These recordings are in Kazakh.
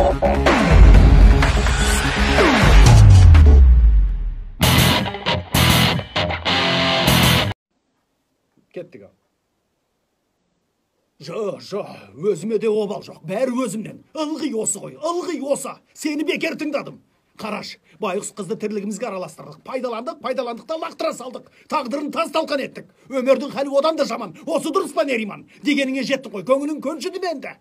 Kettik abi. Өзіме де обал жоқ, бәрі өзімнен. Ылғи осы ғой, ылғи осы. Сені бекер тыңдадым. Қараш, байғұс қызды тірлігімізге араластырдық. Пайдаландық та лақтыра салдық. Тағдырын тас талқан еттік. Өмірдің халі одан да жаман. Осы дұрыс па Нериман? Дегеніңе жеттің ғой, көңілің көншіді менді.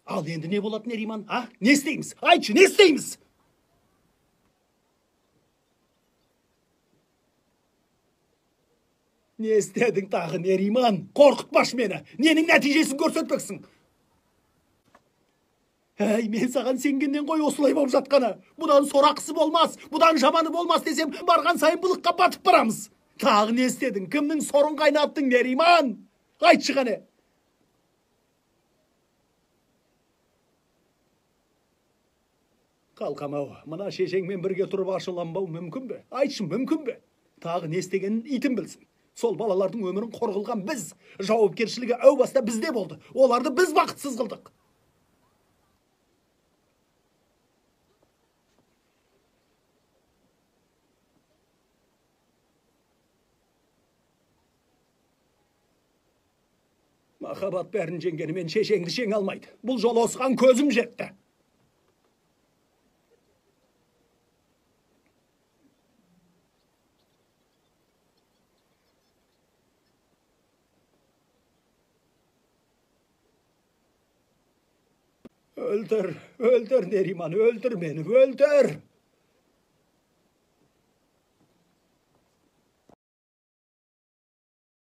Ал енді не болады Нериман? А? Не істейміз? Айтшы, не істейміз? Не істедің тағы Нериман? Қорқытпаш мені. Ненің нәтижесін көрсетпексің? Әй, мен саған сенгеннен ғой осылай болып жатқаны. Бұдан сорақысы болмас, бұдан жаманы болмас десем, барған сайын бұлыққа батып барамыз. Тағы не істедің? Кімнің сорын қайнаттың Нериман? Айтшы қане. Қалқамау, мына шешеңмен бірге тұрып ашыланбау мүмкін бе? Айтшы, мүмкін бе? Тағы не істегенін итім білсін. Сол балалардың өмірін қорғылған біз. Жауапкершілігі әу баста бізде болды. Оларды біз бақытсыз қылдық. Махаббат бәрін жеңгенімен шешеңді жеңе алмайды. Бұл жол осыған көзім жетті. Öldür Nerimан, öldür beni, öldür.